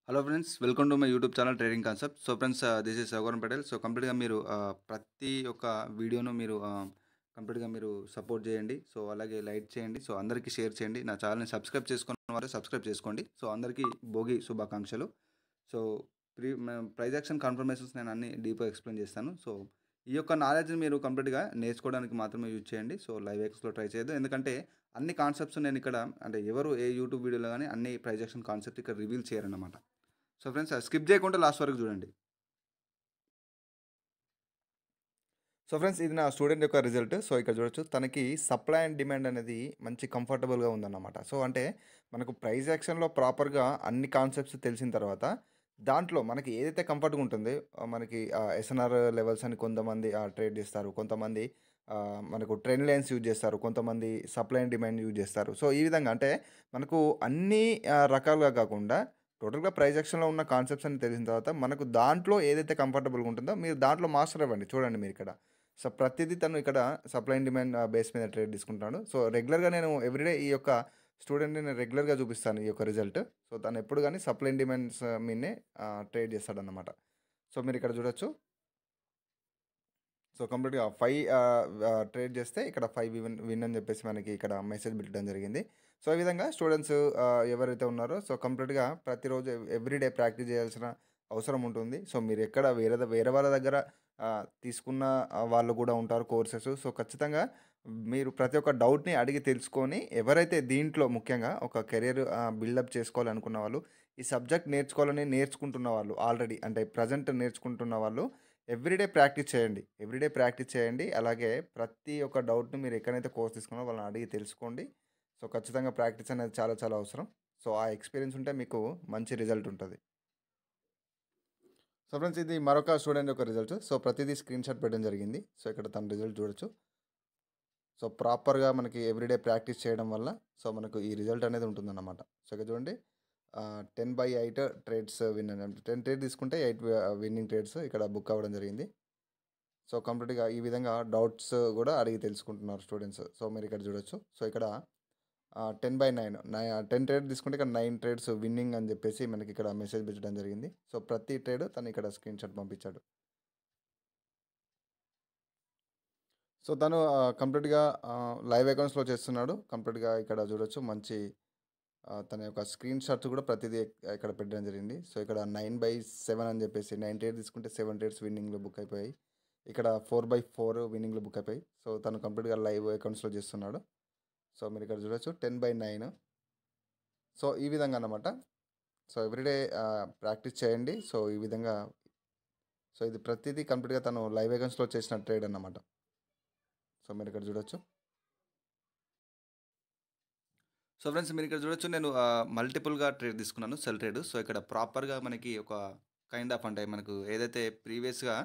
Hello friends, welcome to my YouTube channel trading concept. So friends, this is Sagoram Patel. So కంప్లీట్గా మీరు ప్రతి ఒక్క వీడియోను మీరు కంప్లీట్గా మీరు సపోర్ట్ చేయండి. సో అలాగే లైక్ చేయండి. సో అందరికీ షేర్ చేయండి. నా ఛానల్ని సబ్స్క్రైబ్ చేసుకున్న వారు సబ్స్క్రైబ్ చేసుకోండి. సో అందరికీ భోగి శుభాకాంక్షలు. సో ప్రైజ్ యాక్షన్ కన్ఫర్మేషన్స్ నేను అన్ని డీప్గా ఎక్స్ప్లెయిన్ చేస్తాను. సో ఈ యొక్క నాలెడ్జ్ని మీరు కంప్లీట్గా నేర్చుకోవడానికి మాత్రమే యూజ్ చేయండి. సో లైవ్ ఎక్స్లో ట్రై చేయొద్దు. ఎందుకంటే అన్ని కాన్సెప్ట్స్ నేను ఇక్కడ అంటే ఎవరు ఏ యూట్యూబ్ వీడియోలో కానీ అన్ని ప్రైజ్ యాక్షన్ కాన్సెప్ట్ ఇక్కడ రివీల్ చేయరన్నమాట. సో ఫ్రెండ్స్, స్కిప్ చేయకుండా లాస్ట్ వరకు చూడండి. సో ఫ్రెండ్స్, ఇది నా స్టూడెంట్ యొక్క రిజల్ట్. సో ఇక్కడ చూడొచ్చు, తనకి సప్లై అండ్ డిమాండ్ అనేది మంచి కంఫర్టబుల్గా ఉందన్నమాట. సో అంటే మనకు ప్రైస్ యాక్షన్లో ప్రాపర్గా అన్ని కాన్సెప్ట్స్ తెలిసిన తర్వాత దాంట్లో మనకి ఏదైతే కంఫర్ట్గా ఉంటుందో మనకి ఎస్ఎన్ఆర్ లెవెల్స్ అని కొంతమంది ట్రేడ్ చేస్తారు, కొంతమంది మనకు ట్రెండ్ లైన్స్ యూజ్ చేస్తారు, కొంతమంది సప్లై అండ్ డిమాండ్ యూజ్ చేస్తారు. సో ఈ విధంగా అంటే మనకు అన్ని రకాలుగా కాకుండా టోటల్గా ప్రైస్ యాక్షన్లో ఉన్న కాన్సెప్ట్స్ అని తెలిసిన తర్వాత మనకు దాంట్లో ఏదైతే కంఫర్టబుల్గా ఉంటుందో మీరు దాంట్లో మాస్టర్ అవ్వండి. చూడండి మీరు ఇక్కడ. సో ప్రతిదీ తను ఇక్కడ సప్లై అండ్ డిమాండ్ బేస్ మీద ట్రేడ్ తీసుకుంటాడు. సో రెగ్యులర్గా నేను ఎవ్రీడే ఈ యొక్క స్టూడెంట్ని నేను రెగ్యులర్గా చూపిస్తాను ఈ యొక్క రిజల్ట్. సో తను ఎప్పుడు కానీ సప్లై అండ్ డిమాండ్స్ మీదనే ట్రేడ్ చేస్తాడన్నమాట. సో మీరు ఇక్కడ చూడొచ్చు. సో కంప్లీట్గా 5 ట్రేడ్ చేస్తే ఇక్కడ 5 విన్ అని చెప్పేసి మనకి ఇక్కడ మెసేజ్ పెట్టడం జరిగింది. సో ఈ విధంగా స్టూడెంట్స్ ఎవరైతే ఉన్నారో సో కంప్లీట్గా ప్రతిరోజు ఎవ్రీడే ప్రాక్టీస్ చేయాల్సిన అవసరం ఉంటుంది. సో మీరు ఎక్కడ వేరే వాళ్ళ దగ్గర తీసుకున్న వాళ్ళు కూడా ఉంటారు కోర్సెస్. సో ఖచ్చితంగా మీరు ప్రతి ఒక్క డౌట్ని అడిగి తెలుసుకొని ఎవరైతే దీంట్లో ముఖ్యంగా ఒక కెరీర్ బిల్డప్ చేసుకోవాలనుకున్న వాళ్ళు, ఈ సబ్జెక్ట్ నేర్చుకుంటున్న వాళ్ళు, ఆల్రెడీ అంటే ప్రజెంట్ నేర్చుకుంటున్న వాళ్ళు ఎవ్రీడే ప్రాక్టీస్ చేయండి. ఎవ్రీడే ప్రాక్టీస్ చేయండి. అలాగే ప్రతి ఒక్క డౌట్‌ని మీరు ఎక్కడైతే కోర్స్ తీసుకున్నారో వాళ్ళని అడిగి తెలుసుకోండి. సో ఖచ్చితంగా ప్రాక్టీస్ అనేది చాలా చాలా అవసరం. సో ఆ ఎక్స్‌పీరియన్స్ ఉంటే మీకు మంచి రిజల్ట్ ఉంటది. సో ఫ్రెండ్స్, ఇది మరొక స్టూడెంట్ యొక్క రిజల్ట్. సో ప్రతిదీ స్క్రీన్‌షాట్ పెట్టడం జరిగింది. సో ఇక్కడ తన రిజల్ట్ చూడొచ్చు. సో ప్రాపర్‌గా మనకి ఎవ్రీడే ప్రాక్టీస్ చేయడం వల్ల సో మనకు ఈ రిజల్ట్ అనేది ఉంటుందన్నమాట. సో ఇక్కడ చూడండి, 10/8 ట్రేడ్స్ విన్ అని 10 ట్రేడ్ తీసుకుంటే 8 విన్నింగ్ ట్రేడ్స్ ఇక్కడ బుక్ అవ్వడం జరిగింది. సో కంప్లీట్‌గా ఈ విధంగా డౌట్స్ కూడా అడిగి తెలుసుకుంటున్నారు స్టూడెంట్స్. సో మీరు ఇక్కడ చూడొచ్చు. సో ఇక్కడ 10/9 10 ట్రేడ్ తీసుకుంటే ఇక్కడ 9 ట్రేడ్స్ విన్నింగ్ అని చెప్పేసి మనకి ఇక్కడ మెసేజ్ పెట్టడం జరిగింది. సో ప్రతి ట్రేడ్ తను ఇక్కడ స్క్రీన్‌షాట్ పంపించాడు. సో తను కంప్లీట్‌గా లైవ్ అకౌంట్స్‌లో చేస్తున్నాడు. కంప్లీట్‌గా ఇక్కడ చూడొచ్చు, మంచి తన యొక్క స్క్రీన్‌షాట్స్ కూడా ప్రతిదీ ఇక్కడ పెట్టడం జరిగింది. సో ఇక్కడ 9/7 అని చెప్పేసి 9 ట్రేడ్ తీసుకుంటే 7 ట్రేడ్స్ విన్నింగ్‌లో బుక్ అయిపోయాయి. ఇక్కడ 4/4 విన్నింగ్‌లో బుక్ అయిపోయాయి. సో తను కంప్లీట్‌గా లైవ్ అకౌంట్స్‌లో చేస్తున్నాడు. సో మీరు ఇక్కడ చూడొచ్చు 10/9. సో ఈ విధంగా అన్నమాట. సో ఎవ్రీడే ప్రాక్టీస్ చేయండి. సో ఈ విధంగా సో ఇది ప్రతిదీ కంప్లీట్‌గా తను లైవ్ అకౌంట్స్‌లో చేసిన ట్రేడ్ అన్నమాట. సో మీరు ఇక్కడ చూడొచ్చు. సో ఫ్రెండ్స్, మీరు ఇక్కడ చూడొచ్చు, నేను మల్టిపుల్‌గా ట్రేడ్ తీసుకున్నాను, సెల్ ట్రేడ్. సో ఇక్కడ ప్రాపర్‌గా మనకి ఒక కైండ్ ఆఫ్ అంటే మనకు ఏదైతే ప్రీవియస్‌గా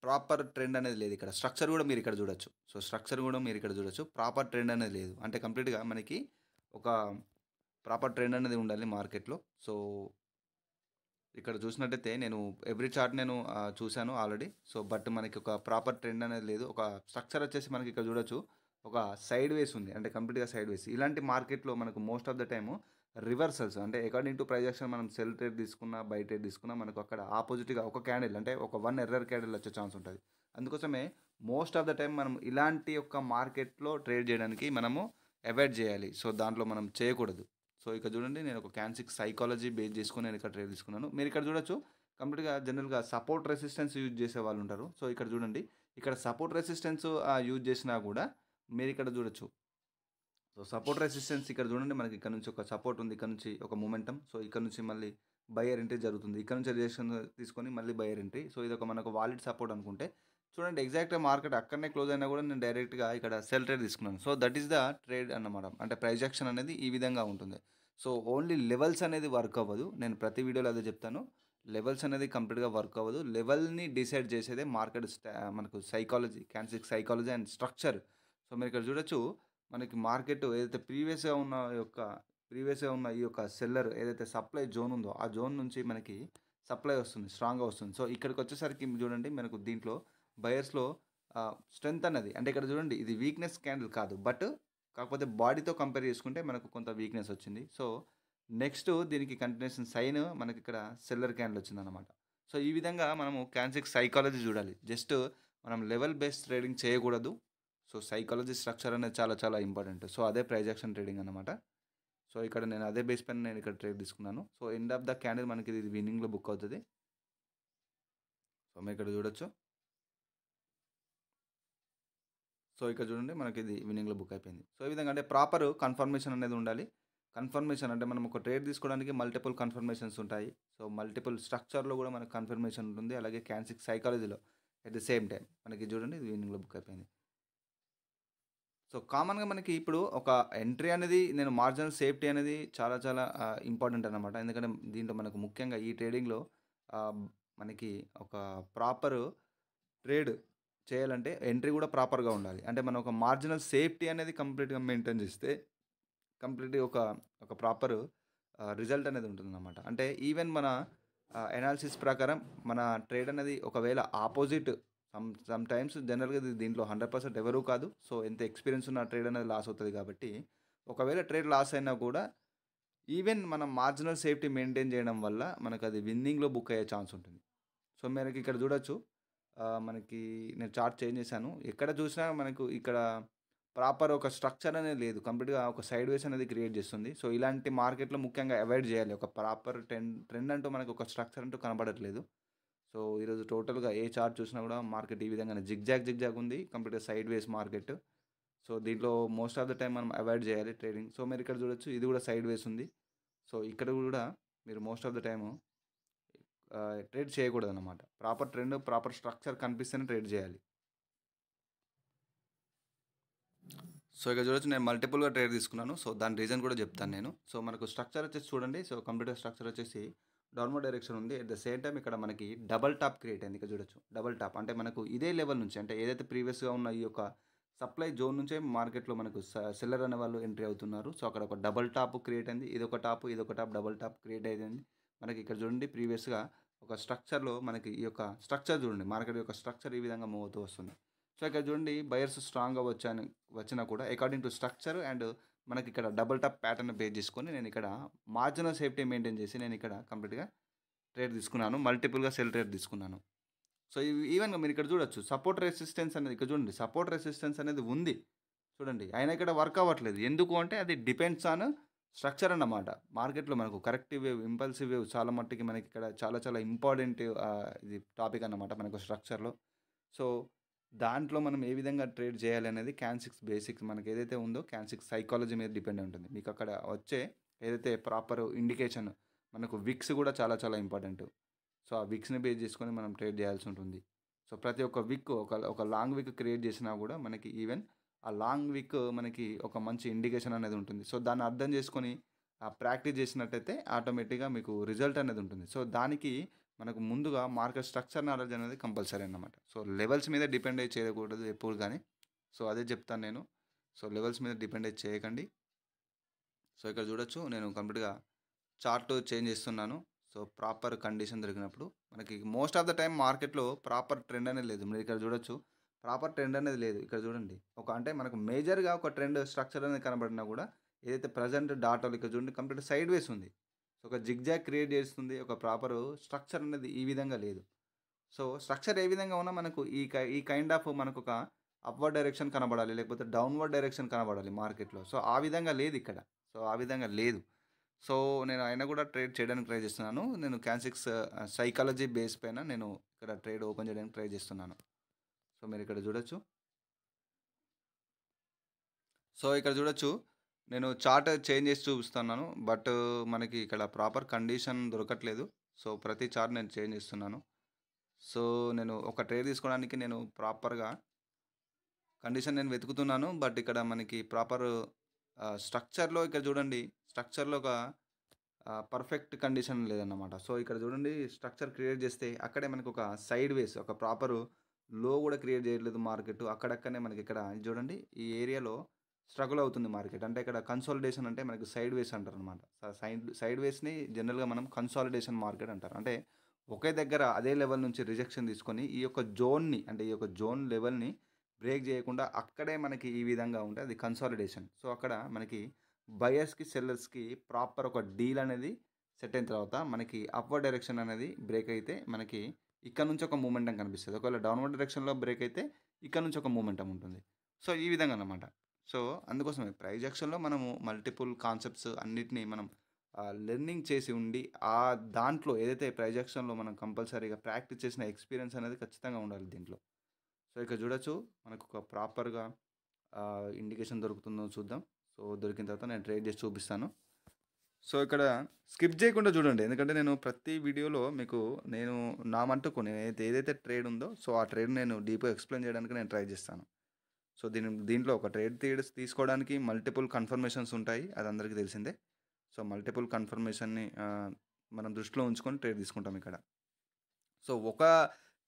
ప్రాపర్ ట్రెండ్ అనేది లేదు ఇక్కడ. స్ట్రక్చర్ కూడా మీరు ఇక్కడ చూడొచ్చు. సో స్ట్రక్చర్ కూడా మీరు ఇక్కడ చూడొచ్చు. ప్రాపర్ ట్రెండ్ అనేది లేదు. అంటే కంప్లీట్‌గా మనకి ఒక ప్రాపర్ ట్రెండ్ అనేది ఉండాలి మార్కెట్‌లో. సో ఇక్కడ చూసినట్టయితే నేను ఎవ్రీ చార్ట్ నేను చూసాను ఆల్రెడీ. సో బట్ మనకి ఒక ప్రాపర్ ట్రెండ్ అనేది లేదు. ఒక స్ట్రక్చర్ వచ్చేసి మనకి ఇక్కడ చూడొచ్చు, ఒక సైడ్ వేస్ ఉంది. అంటే కంప్లీట్‌గా సైడ్ వేస్. ఇలాంటి మార్కెట్‌లో మనకు most of the time reversals అంటే అకార్డింగ్ టు ప్రైస్ యాక్షన్ మనం సెల్ ట్రేడ్ తీసుకున్నా, బై ట్రేడ్ తీసుకున్నా మనకు అక్కడ ఆపోజిట్‌గా ఒక క్యాండిల్ అంటే ఒక 1 ఎర్రర్ క్యాండిల్ వచ్చే ఛాన్స్ ఉంటది. అందుకోసమే మోస్ట్ ఆఫ్ ద టైమ్ మనం ఇలాంటి యొక్క మార్కెట్‌లో ట్రేడ్ చేయడానికి మనము అవాయిడ్ చేయాలి. సో దాంట్లో మనం చేయకూడదు. సో ఇక్కడ చూడండి, నేను ఒక క్యాన్సిక్ సైకాలజీ బేస్ చేసుకొని నేను ఇక్కడ ట్రేడ్ తీసుకున్నాను. మీరు ఇక్కడ చూడొచ్చు, కంప్లీట్‌గా జనరల్‌గా సపోర్ట్ రెసిస్టెన్స్ యూజ్ చేసే వాళ్ళు ఉంటారు. సో ఇక్కడ చూడండి, ఇక్కడ సపోర్ట్ రెసిస్టెన్స్ యూజ్ చేసినా కూడా మీరు ఇక్కడ చూడొచ్చు. సో సపోర్ట్ రెసిస్టెన్స్ ఇక్కడ చూడండి, మనకి ఇక్కడ నుంచి ఒక సపోర్ట్ ఉంది, ఇక్కడ నుంచి ఒక మొమెంటం. సో ఇక్కడ నుంచి మళ్ళీ బయర్ ఎంట్రీ జరుగుతుంది. ఇక్కడ నుంచి రిజెక్షన్ తీసుకొని మళ్ళీ బయర్ ఎంట్రీ. సో ఇది ఒక మనకు వాలిడ్ సపోర్ట్ అనుకుంటే చూడండి, ఎగ్జాక్ట్‌గా మార్కెట్ అక్కడనే క్లోజ్ అయినా కూడా నేను డైరెక్ట్‌గా ఇక్కడ సెల్ ట్రేడ్ తీసుకున్నాను. So that is the trade అన్నమాట. అంటే ప్రైస్ యాక్షన్ అనేది ఈ విధంగా ఉంటుంది. సో ఓన్లీ లెవెల్స్ అనేది వర్క్ అవ్వదు. నేను ప్రతి వీడియోలో అదే చెప్తాను. లెవెల్స్ అనేది కంప్లీట్‌గా వర్క్ అవ్వదు. లెవెల్‌ని డిసైడ్ చేసేదే మార్కెట్ మనకు psychology, candlestick psychology and structure. So మీరు ఇక్కడ చూడొచ్చు, మనకి మార్కెట్ ఏదైతే ప్రీవియస్‌గా ఉన్న ఈ యొక్క సెల్లర్ ఏదైతే సప్లై జోన్ ఉందో, ఆ జోన్ నుంచి మనకి సప్లై వస్తుంది, స్ట్రాంగ్‌గా వస్తుంది. సో ఇక్కడికొచ్చేసరికి చూడండి, మనకు దీంట్లో బయర్స్‌లో స్ట్రెంత్ అన్నది అంటే ఇక్కడ చూడండి, ఇది వీక్‌నెస్ క్యాండిల్ కాదు. బట్ కాకపోతే బాడీతో కంపేర్ చేసుకుంటే మనకు కొంత వీక్‌నెస్ వచ్చింది. సో నెక్స్ట్ దీనికి కంటిన్యూషన్ సైన్ మనకిక్కడ సెల్లర్ క్యాండిల్ వచ్చిందనమాట. సో, ఈ విధంగా మనము క్యాండిల్స్‌కి సైకాలజీ చూడాలి. జస్ట్ మనం లెవెల్ బేస్డ్ ట్రేడింగ్ చేయకూడదు. సో, సైకాలజీ స్ట్రక్చర్ అనేది చాలా చాలా ఇంపార్టెంట్. సో, అదే ప్రైస్ యాక్షన్ ట్రేడింగ్ అన్నమాట. సో, ఇక్కడ నేను అదే బేస్ పైన నేను ఇక్కడ ట్రేడ్ తీసుకున్నాను. So, end of the candle మనకి ఇది విన్నింగ్‌లో బుక్ అవుతది. సో, మీరిక్కడ చూడొచ్చు. సో, ఇక్కడ చూడండి మనకిది విన్నింగ్‌లో బుక్ అయిపోయింది. సో, ఈ విధంగా అంటే ప్రాపర్ కన్ఫర్మేషన్ అనేది ఉండాలి. కన్ఫర్మేషన్ అంటే మనం ఒక ట్రేడ్ తీసుకోవడానికి మల్టిపుల్ కన్ఫర్మేషన్స్ ఉంటాయి. సో, మల్టిపుల్ స్ట్రక్చర్‌లో కూడా మనకు కన్ఫర్మేషన్ ఉంటుంది. అలాగే క్యాండిల్స్ సైకాలజీలో ఎట్ ది సేమ్ టైమ్ మనకి చూడండి ఇది విన్నింగ్‌లో బుక్ అయిపోయింది. సో, కామన్‌గా మనకి ఇప్పుడు ఒక ఎంట్రీ అనేది నేను మార్జినల్ సేఫ్టీ అనేది చాలా చాలా ఇంపార్టెంట్ అన్నమాట. ఎందుకంటే దీంట్లో మనకు ముఖ్యంగా ఈ ట్రేడింగ్‌లో ఆహ్, మనకి ఒక ప్రాపర్ ట్రేడ్ చేయాలంటే ఎంట్రీ కూడా ప్రాపర్‌గా ఉండాలి. అంటే మనం ఒక మార్జినల్ సేఫ్టీ అనేది కంప్లీట్‌గా మెయింటైన్ చేస్తే కంప్లీట్‌గా ఒక ప్రాపర్ రిజల్ట్ అనేది ఉంటుందన్నమాట. అంటే ఈవెన్ మన ఎనాలిసిస్ ప్రకారం మన ట్రేడ్ అనేది ఒకవేళ ఆపోజిట్ సమ్ టైమ్స్ జనరల్‌గా దీంట్లో 100% ఎవరు కాదు. సో, ఎంత ఎక్స్‌పీరియన్స్ ఉన్న ట్రేడ్ అనేది లాస్ అవుతది కాబట్టి, ఒకవేళ ట్రేడ్ లాస్ అయినా కూడా ఈవెన్ మనం మార్జినల్ సేఫ్టీ మెయింటైన్ చేయడం వల్ల మనకది విన్నింగ్‌లో బుక్ అయ్యే ఛాన్స్ ఉంటుంది. సో, మనకిక్కడ చూడొచ్చు. మనకి నేను చార్ట్ చేంజ్ చేశాను. ఎక్కడ చూసినా మనకు ఇక్కడ ప్రాపర్ ఒక స్ట్రక్చర్ అనేది లేదు. కంప్లీట్‌గా ఒక సైడ్ వేస్ అనేది క్రియేట్ చేస్తుంది. సో, ఇలాంటి మార్కెట్‌లో ముఖ్యంగా అవాయిడ్ చేయాలి. ఒక ప్రాపర్ ట్రెండ్ అంటూ మనకు ఒక స్ట్రక్చర్ అంటూ కనపడట్లేదు. సో, ఈరోజు టోటల్‌గా ఏ చార్ట్ చూసినా కూడా మార్కెట్ ఈ విధంగానే జిగ్‌జాగ్ ఉంది. కంప్లీట్‌గా సైడ్ వేస్ మార్కెట్. సో, దీంట్లో మోస్ట్ ఆఫ్ ద టైమ్ మనం అవాయిడ్ చేయాలి ట్రేడింగ్. సో, మీరిక్కడ చూడొచ్చు ఇది కూడా సైడ్ వేస్ ఉంది. సో, ఇక్కడ కూడా మీరు most of the time trade చేయకూడదనమాట. ప్రాపర్ ట్రెండ్, ప్రాపర్ స్ట్రక్చర్ కనిపిస్తేనే ట్రేడ్ చేయాలి. సో, ఇక్కడ చూడొచ్చు నేను మల్టిపుల్‌గా ట్రేడ్ తీసుకున్నాను. సో, దాని రీజన్ కూడా చెప్తాను నేను. సో, మనకు స్ట్రక్చర్ వచ్చేసి చూడండి. సో, కంప్లీట్‌గా స్ట్రక్చర్ వచ్చేసి డౌన్‌వర్డ్ డైరెక్షన్ ఉంది. అట్ ద సేమ్ టైమ్ ఇక్కడ మనకి డబుల్ టాప్ క్రియేట్ అయింది. ఇక్కడ చూడొచ్చు. డబుల్ టాప్ అంటే మనకు ఇదే లెవెల్ నుంచి అంటే ఏదైతే ప్రీవియస్‌గా ఉన్న ఈ యొక్క సప్లై జోన్ నుంచే మార్కెట్‌లో మనకు సెల్లర్ అనేవాళ్ళు ఎంట్రీ అవుతున్నారు. సో, అక్కడ ఒక డబుల్ టాప్ క్రియేట్ అయింది. ఇదొక టాప్ డబుల్ టాప్ క్రియేట్ అయింది. మనకి ఇక్కడ చూడండి ప్రీవియస్‌గా ఒక స్ట్రక్చర్‌లో మనకి ఈ యొక్క స్ట్రక్చర్ చూడండి. మార్కెట్ యొక్క స్ట్రక్చర్ ఈ విధంగా మూవ్ అవుతూ వస్తుంది. సో, ఇక్కడ చూడండి బయర్స్ స్ట్రాంగ్‌గా వచ్చినా కూడా అకార్డింగ్ టు స్ట్రక్చర్ అండ్ మనకిక్కడ డబుల్ టాప్ ప్యాటర్న్ బేస్ చేసుకొని నేనిక్కడ మార్జినల్ సేఫ్టీ మెయింటైన్ చేసి నేనిక్కడ కంప్లీట్‌గా ట్రేడ్ తీసుకున్నాను. మల్టిపుల్‌గా సెల్ ట్రేడ్ తీసుకున్నాను. సో, ఈవెన్‌గా మీరిక్కడ చూడొచ్చు. సపోర్ట్ రెసిస్టెన్స్ అనేది ఇక్కడ చూడండి. సపోర్ట్ రెసిస్టెన్స్ అనేది ఉంది. చూడండి. అయినా ఇక్కడ వర్క్ అవ్వట్లేదు. ఎందుకు అంటే అది డిపెండ్స్ ఆన్ స్ట్రక్చర్ అన్నమాట. మార్కెట్‌లో మనకు కరెక్టివ్ వేవ్, ఇంపల్సివ్ వేవ్ చాలా మట్టికి మనకిక్కడ చాలా చాలా ఇంపార్టెంట్ ఇది టాపిక్ అన్నమాట మనకు స్ట్రక్చర్‌లో. సో, దాంట్లో మనం ఏ విధంగా ట్రేడ్ చేయాలనేది క్యాన్ 6 బేసిక్స్ మనకేదైతే ఉందో క్యాన్ 6 సైకాలజీ మీద డిపెండ్ అయి ఉంటుంది. మీకక్కడ వచ్చే ఏదైతే ప్రాపర్ ఇండికేషన్ మనకు విక్స్ కూడా చాలా చాలా ఇంపార్టెంట్. సో, ఆ విక్స్‌ని బేస్ చేసుకొని మనం ట్రేడ్ చేయాల్సి ఉంటుంది. సో, ప్రతి ఒక్క విక్ ఒక లాంగ్ విక్ క్రియేట్ చేసినా కూడా మనకి ఈవెన్ ఆ లాంగ్ విక్ మనకి ఒక మంచి ఇండికేషన్ అనేది ఉంటుంది. సో, దాన్ని అర్థం చేసుకొని ప్రాక్టీస్ చేసినట్టయితే ఆటోమేటిక్‌గా మీకు రిజల్ట్ అనేది ఉంటుంది. సో, దానికి మనకు ముందుగా మార్కెట్ స్ట్రక్చర్ నాలెడ్జ్ అనేది కంపల్సరీ అన్నమాట. సో, లెవెల్స్ మీద డిపెండ్ అయ్యి చేయకూడదు ఎప్పుడు గాని. సో, అదే చెప్తాను నేను. సో, లెవెల్స్ మీద డిపెండ్ అయ్యి చేయకండి. సో, ఇక్కడ చూడొచ్చు నేను కంప్లీట్‌గా చార్ట్ చేంజ్ చేస్తున్నాను. సో, ప్రాపర్ కండిషన్ దొరికినప్పుడు మనకి మోస్ట్ ఆఫ్ ద టైమ్ మార్కెట్‌లో ప్రాపర్ ట్రెండ్ అనేది లేదు. మీరిక్కడ చూడొచ్చు. ప్రాపర్ ట్రెండ్ అనేది లేదు. ఇక్కడ చూడండి. అంటే మనకు మేజర్‌గా ఒక ట్రెండ్ స్ట్రక్చర్ అనేది కనబడినా కూడా ఏదైతే ప్రెజెంట్ డాటాలో ఇక్కడ చూడండి కంప్లీట్ సైడ్ వేస్ ఉంది. సో, ఒక జిగ్‌జాగ్ క్రియేట్ చేస్తుంది. ఒక ప్రాపర్ స్ట్రక్చర్ అనేది ఈ విధంగా లేదు. సో, స్ట్రక్చర్ ఏ విధంగా ఉన్నా మనకు ఈ కైండ్ ఆఫ్ మనకొక అప్‌వర్డ్ డైరెక్షన్ కనబడాలి. లేకపోతే డౌన్‌వర్డ్ డైరెక్షన్ కనబడాలి మార్కెట్‌లో. సో, ఆ విధంగా లేదిక్కడ. సో, ఆ విధంగా లేదు. సో, నేను అయినా కూడా ట్రేడ్ చేయడానికి ట్రై చేస్తున్నాను. నేను క్యాన్ 6 సైకాలజీ బేస్ పైన నేను ఇక్కడ ట్రేడ్ ఓపెన్ చేయడానికి ట్రై చేస్తున్నాను. సో, మీరిక్కడ చూడొచ్చు. సో, ఇక్కడ చూడొచ్చు. నేను చార్ట్ చేంజ్ చేసి చూపిస్తున్నాను. బట్ మనకి ఇక్కడ ప్రాపర్ కండిషన్ దొరకట్లేదు. సో, ప్రతి చార్ట్ నేను చేంజ్ చేస్తున్నాను. సో, నేను ఒక ట్రేడ్ తీసుకోవడానికి నేను ప్రాపర్‌గా కండిషన్ నేను వెతుకుతున్నాను. బట్ ఇక్కడ మనకి ప్రాపర్ స్ట్రక్చర్‌లో ఇక్కడ చూడండి. స్ట్రక్చర్‌లో ఒక పర్ఫెక్ట్ కండిషన్ లేదన్నమాట. సో, ఇక్కడ చూడండి స్ట్రక్చర్ క్రియేట్ చేస్తే అక్కడే మనకొక సైడ్ వేస్ ఒక ప్రాపరు లో కూడా క్రియేట్ చేయట్లేదు మార్కెట్. అక్కడక్కడనే మనకిక్కడ ఇది చూడండి ఈ ఏరియాలో స్ట్రగుల్ అవుతుంది మార్కెట్. అంటే ఇక్కడ కన్సాలిడేషన్ అంటే మనకు సైడ్ వేస్ అంటారనమాట. సైడ్ వేస్‌ని జనరల్‌గా మనం కన్సాలిడేషన్ మార్కెట్ అంటారు. అంటే ఒకే దగ్గర అదే లెవెల్ నుంచి రిజెక్షన్ తీసుకొని ఈ యొక్క జోన్‌ని అంటే ఈ యొక్క జోన్ లెవెల్‌ని బ్రేక్ చేయకుండా అక్కడే మనకి ఈ విధంగా ఉంటే అది కన్సాలిడేషన్. సో, అక్కడ మనకి బయర్స్‌కి, సెల్లర్స్‌కి ప్రాపర్ ఒక డీల్ అనేది సెట్ అయిన తర్వాత మనకి అప్‌వర్డ్ డైరెక్షన్ అనేది బ్రేక్ అయితే మనకి ఇక్కడ నుంచి ఒక మూమెంటం కనిపిస్తది. ఒకవేళ డౌన్‌వర్డ్ డైరెక్షన్‌లో బ్రేక్ అయితే ఇక్కడ నుంచి ఒక మూమెంటం ఉంటుంది. సో, ఈ విధంగా అన్నమాట. సో, అందుకోసమే ప్రైస్ యాక్షన్‌లో మనము మల్టిపుల్ కాన్సెప్ట్స్ అన్నిటిని మనం లెర్నింగ్ చేసి ఉండి దాంట్లో ఏదైతే ప్రైస్ యాక్షన్‌లో మనం కంపల్సరీగా ప్రాక్టీస్ చేసిన ఎక్స్‌పీరియన్స్ అనేది ఖచ్చితంగా ఉండాలి దీంట్లో. సో, ఇక్కడ చూడొచ్చు మనకొక ప్రాపర్‌గా ఇండికేషన్ దొరుకుతుందో చూద్దాం. సో, దొరికిన తర్వాత నేను ట్రేడ్ చేసి చూపిస్తాను. సో, ఇక్కడ స్కిప్ చేయకుండా చూడండి. ఎందుకంటే నేను ప్రతి వీడియోలో మీకు నేను నా మట్టుకు నేనైతే ఏదైతే ట్రేడ్ ఉందో సో, ఆ ట్రేడ్ నేను డీప్‌గా ఎక్స్‌ప్లెయిన్ చేయడానికి నేను ట్రై చేస్తాను. సో, దీంట్లో ఒక ట్రేడ్ తీసుకోవడానికి మల్టిపుల్ కన్ఫర్మేషన్స్ ఉంటాయి. అది అందరికీ తెలిసిందే. సో, మల్టిపుల్ కన్ఫర్మేషన్‌ని మనం దృష్టిలో ఉంచుకొని ట్రేడ్ తీసుకుంటాం ఇక్కడ. సో, ఒక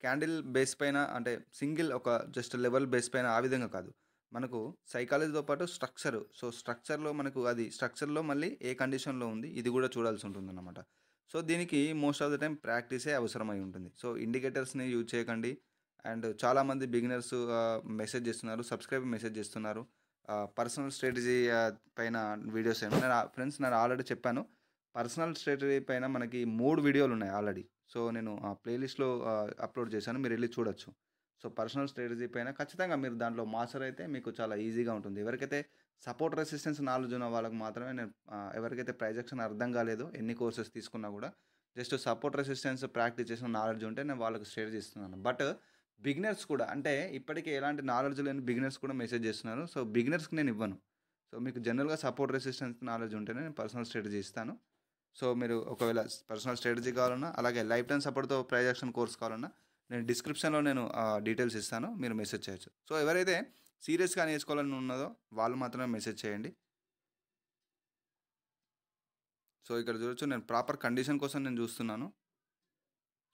క్యాండిల్ బేస్ పైన అంటే సింగిల్ ఒక జస్ట్ లెవెల్ బేస్ పైన ఆ విధంగా కాదు. మనకు సైకాలజీతో పాటు స్ట్రక్చర్. సో, స్ట్రక్చర్‌లో మనకు అది స్ట్రక్చర్‌లో మళ్ళీ ఏ కండిషన్‌లో ఉంది ఇది గూడా చూడాల్సి ఉంటుందన్నమాట. సో, దీనికి మోస్ట్ ఆఫ్ ద టైమ్ ప్రాక్టీసే అవసరమై ఉంటుంది. సో, ఇండికేటర్స్‌ని యూజ్ చేయకండి. అండ్ చాలామంది బిగినర్స్ మెసేజ్ చేస్తున్నారు. సబ్స్క్రైబ్ మెసేజ్ చేస్తున్నారు. పర్సనల్ స్ట్రాటజీ పైన వీడియోస్ ఏమో ఫ్రెండ్స్ నేను ఆల్రెడీ చెప్పాను. పర్సనల్ స్ట్రాటజీ పైన మనకి 3 వీడియోలున్నాయి ఆల్రెడీ. సో, నేను ఆ ప్లేలిస్ట్‌లో అప్‌లోడ్ చేశాను. మీరెళ్లి చూడొచ్చు. సో, పర్సనల్ స్ట్రాటజీ పైన ఖచ్చితంగా మీరు దాంట్లో మాస్టర్ అయితే మీకు చాలా ఈజీగా ఉంటుంది. ఎవరికైతే సపోర్ట్ రెసిస్టెన్స్ నాలెడ్జ్ ఉన్న వాళ్ళకి మాత్రమే నేను ఎవరికైతే ప్రైస్ యాక్షన్ అర్థం కాలేదో ఎన్ని కోర్సెస్ తీసుకున్నా కూడా జస్ట్ సపోర్ట్ రెసిస్టెన్స్ ప్రాక్టీస్ చేసిన నాలెడ్జ్ ఉంటే నేను వాళ్ళకి స్ట్రాటజీ ఇస్తున్నాను. బట్ బిగినర్స్ కూడా అంటే ఇప్పటికి ఎలాంటి నాలెడ్జ్ లేని బిగినర్స్ కూడా మెసేజ్ చేస్తున్నారు. సో, బిగినర్స్‌కి నేను ఇవ్వను. సో, మీకు జనరల్‌గా సపోర్ట్ రెసిస్టెన్స్ నాలెడ్జ్ ఉంటేనే నేను పర్సనల్ స్ట్రాటజీ ఇస్తాను. సో, మీరు ఒకవేళ పర్సనల్ స్ట్రాటజీ కావాలన్నా, అలాగే లైఫ్ టైమ్ సపోర్ట్‌తో ప్రైస్ యాక్షన్ కోర్స్ కావాలన్నా, నేను డిస్క్రిప్షన్‌లో నేను డీటెయిల్స్ ఇస్తాను. మీరు మెసేజ్ చేయొచ్చు. సో, ఎవరైతే సీరియస్‌గా నేర్చుకోవాలని ఉన్నదో వాళ్ళు మాత్రమే మెసేజ్ చేయండి. సో, ఇక్కడ చూడొచ్చు నేను ప్రాపర్ కండిషన్ కోసం నేను చూస్తున్నాను.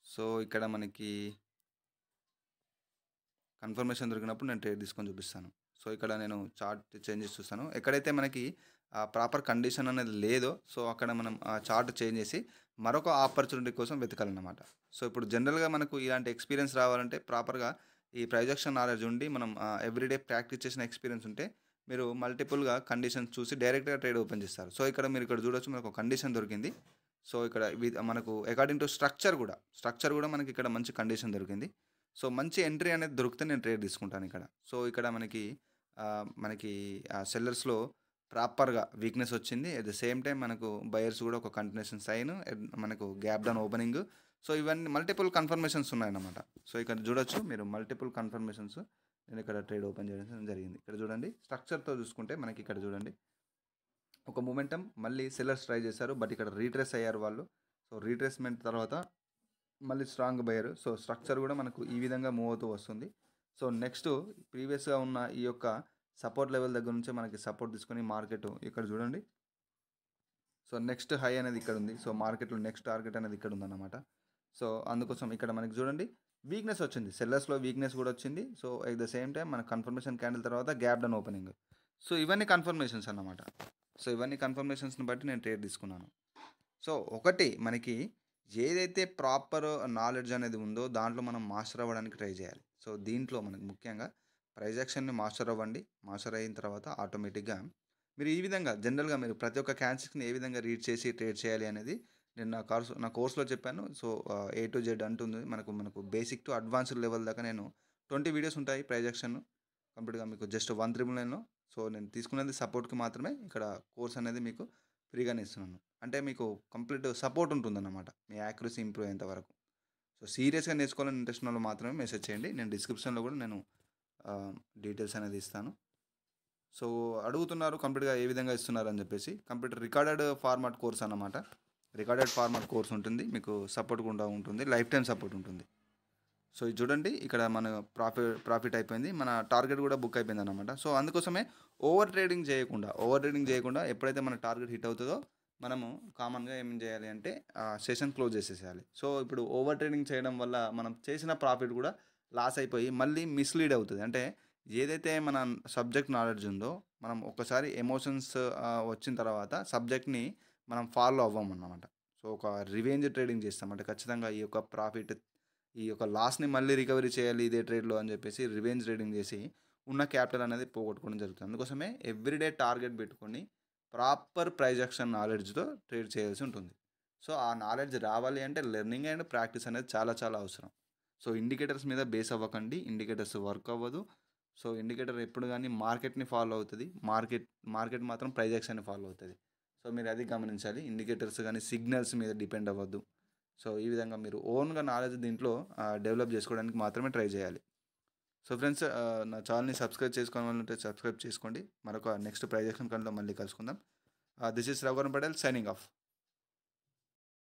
సో, ఇక్కడ మనకి కన్ఫర్మేషన్ దొరికినప్పుడు నేను ట్రేడ్ తీసుకొని చూపిస్తాను. సో, ఇక్కడ నేను చార్ట్ చేంజ్ చేసి చూస్తాను. ఎక్కడైతే మనకి ప్రాపర్ కండిషన్ అనేది లేదో, సో, అక్కడ మనం చార్ట్ చేంజ్ చేసి మరొక ఆపర్చునిటీ కోసం వెతకాలన్నమాట. సో, ఇప్పుడు జనరల్‌గా మనకు ఇలాంటి ఎక్స్‌పీరియన్స్ రావాలంటే ప్రాపర్‌గా ఈ ప్రైస్ యాక్షన్ నాలెడ్జ్ ఉండి మనం ఎవ్రీడే ప్రాక్టీస్ చేసిన ఎక్స్‌పీరియన్స్ ఉంటే మీరు మల్టిపుల్‌గా కండిషన్స్ చూసి డైరెక్ట్‌గా ట్రేడ్ ఓపెన్ చేస్తారు. సో, మీరు ఇక్కడ చూడొచ్చు మనకు ఒక కండిషన్ దొరికింది. సో, ఇక్కడ మనకు అకార్డింగ్ టు స్ట్రక్చర్ కూడా మనకి ఇక్కడ మంచి కండిషన్ దొరికింది. సో, మంచి ఎంట్రీ అనేది దొరికితే నేను ట్రేడ్ తీసుకుంటాను ఇక్కడ. సో, ఇక్కడ మనకి సెల్లర్స్‌లో ప్రాపర్‌గా వీక్‌నెస్ వచ్చింది. అట్ ద సేమ్ టైమ్ మనకు బయర్స్ కూడా ఒక కంటిన్యూయేషన్ సైన్ మనకు గ్యాప్ డౌన్ ఓపెనింగ్. సో, ఇవన్నీ మల్టిపుల్ కన్ఫర్మేషన్స్ ఉన్నాయన్నమాట. సో, ఇక్కడ చూడొచ్చు మీరు మల్టిపుల్ కన్ఫర్మేషన్స్ నేను ఇక్కడ ట్రేడ్ ఓపెన్ చేయడం జరిగింది. ఇక్కడ చూడండి స్ట్రక్చర్‌తో చూసుకుంటే మనకి ఇక్కడ చూడండి ఒక మొమెంటం మళ్ళీ సెల్లర్స్ ట్రై చేశారు. బట్ ఇక్కడ రీట్రేస్ అయ్యారు వాళ్ళు. సో, రీట్రేస్‌మెంట్ తర్వాత మళ్ళీ స్ట్రాంగ్ బయర్. సో, స్ట్రక్చర్ కూడా మనకు ఈ విధంగా మూవ్ అవుతూ వస్తుంది. సో, నెక్స్ట్ ప్రీవియస్‌గా ఉన్న ఈ యొక్క సపోర్ట్ లెవెల్ దగ్గర నుంచే మనకి సపోర్ట్ తీసుకొని మార్కెట్ ఇక్కడ చూడండి. సో, నెక్స్ట్ హై అనేది ఇక్కడ ఉంది. సో, మార్కెట్‌లో నెక్స్ట్ టార్గెట్ అనేది ఇక్కడ ఉందన్నమాట. సో, అందుకోసం ఇక్కడ మనకి చూడండి వీక్‌నెస్ వచ్చింది. సెల్లర్స్‌లో వీక్‌నెస్ కూడా వచ్చింది. So, at the same time మన కన్ఫర్మేషన్ క్యాండిల్ తర్వాత గ్యాప్ డౌన్ ఓపెనింగ్. సో, ఇవన్నీ కన్ఫర్మేషన్స్ అన్నమాట. సో, ఇవన్నీ కన్ఫర్మేషన్స్‌ని బట్టి నేను ట్రేడ్ తీసుకున్నాను. సో, ఒకటి మనకి ఏదైతే ప్రాపర్ నాలెడ్జ్ అనేది ఉందో దాంట్లో మనం మాస్టర్ అవ్వడానికి ట్రై చేయాలి. సో, దీంట్లో మనకు ముఖ్యంగా ప్రైస్ యాక్షన్‌ని మాస్టర్ అవ్వండి. మాస్టర్ అయిన తర్వాత ఆటోమేటిక్‌గా మీరు ఈ విధంగా జనరల్‌గా మీరు ప్రతి ఒక్క క్యాండిల్స్‌ని ఏ విధంగా రీడ్ చేసి ట్రేడ్ చేయాలి అనేది నేను నా కోర్స్‌లో చెప్పాను. సో, ఏ టు జెడ్ అంటుంది. మనకు బేసిక్ టు అడ్వాన్స్డ్ లెవెల్ దాకా నేను 20 వీడియోస్ ఉంటాయి ప్రైస్ యాక్షన్ కంప్లీట్‌గా మీకు జస్ట్ 1999లో. సో, నేను తీసుకున్నది సపోర్ట్‌కి మాత్రమే. ఇక్కడ కోర్స్ అనేది మీకు ఫ్రీగానే ఇస్తున్నాను. అంటే మీకు కంప్లీట్ సపోర్ట్ ఉంటుందన్నమాట. మీ యాక్యురసీ ఇంప్రూవ్ అయ్యేంత వరకు. సో, సీరియస్‌గా నేర్చుకోవాలని ఇంట్రెస్ట్ ఉన్నోళ్ళు మాత్రమే మెసేజ్ చేయండి. నేను డిస్క్రిప్షన్‌లో కూడా నేను డీటెయిల్స్ అనేది ఇస్తాను. సో, అడుగుతున్నారు కంప్లీట్‌గా ఏ విధంగా ఇస్తున్నారని చెప్పేసి. కంప్లీట్ రికార్డెడ్ ఫార్మాట్ కోర్స్ అన్నమాట. రికార్డెడ్ ఫార్మాట్ కోర్స్ ఉంటుంది. మీకు సపోర్ట్ కూడా ఉంటుంది. లైఫ్ టైమ్ సపోర్ట్ ఉంటుంది. సో, ఇది చూడండి ఇక్కడ మన ప్రాఫిట్ అయిపోయింది. మన టార్గెట్ కూడా బుక్ అయిపోయిందన్నమాట. సో, అందుకోసమే ఓవర్ ట్రేడింగ్ చేయకుండా ఎప్పుడైతే మన టార్గెట్ హిట్ అవుతదో మనము కామన్‌గా ఏం చేయాలి అంటే సెషన్ క్లోజ్ చేసేసేయాలి. సో, ఇప్పుడు ఓవర్ ట్రేడింగ్ చేయడం వల్ల మనం చేసిన ప్రాఫిట్ కూడా లాస్ అయిపోయి మళ్ళీ మిస్‌లీడ్ అవుతది. అంటే ఏదైతే మన సబ్జెక్ట్ నాలెడ్జ్ ఉందో మనం ఒక్కసారి ఎమోషన్స్ వచ్చిన తర్వాత సబ్జెక్ట్‌ని మనం ఫాలో అవ్వమన్నమాట. సో, ఒక రివెంజ్ ట్రేడింగ్ చేస్తాం. అంటే ఖచ్చితంగా ఈ యొక్క లాస్‌ని మళ్ళీ రికవరీ చేయాలి ఇదే ట్రేడ్‌లో అని చెప్పేసి రివెంజ్ ట్రేడింగ్ చేసి ఉన్న క్యాపిటల్ అనేది పోగొట్టుకోవడం జరుగుతుంది. అందుకోసమే ఎవ్రీడే టార్గెట్ పెట్టుకొని ప్రాపర్ ప్రైజ్ యాక్షన్ నాలెడ్జ్‌తో ట్రేడ్ చేయాల్సి ఉంటుంది. సో, ఆ నాలెడ్జ్ రావాలి అంటే లెర్నింగ్ అండ్ ప్రాక్టీస్ అనేది చాలా చాలా అవసరం. సో, ఇండికేటర్స్ మీద బేస్ అవ్వకండి. ఇండికేటర్స్ వర్క్ అవ్వదు. సో, ఇండికేటర్ ఎప్పుడు గాని మార్కెట్‌ని ఫాలో అవుతది. మార్కెట్ మాత్రం ప్రైజ్ యాక్షన్‌ని ఫాలో అవుతది. సో, మీరు అది గమనించాలి. ఇండికేటర్స్ గాని, సిగ్నల్స్ మీద డిపెండ్ అవ్వద్దు. సో, ఈ విధంగా మీరు ఓన్‌గా నాలెడ్జ్ దీంట్లో డెవలప్ చేసుకోవడానికి మాత్రమే ట్రై చేయాలి. సో, ఫ్రెండ్స్ నా ఛానెల్‌ని సబ్స్క్రైబ్ చేసుకోవాలనుంటే సబ్స్క్రైబ్ చేసుకోండి. మరొక నెక్స్ట్ ప్రైజ్ యాక్షన్ కాల్‌లో మళ్ళీ కలుసుకుందాం. This is Raghuvaran Patel signing off.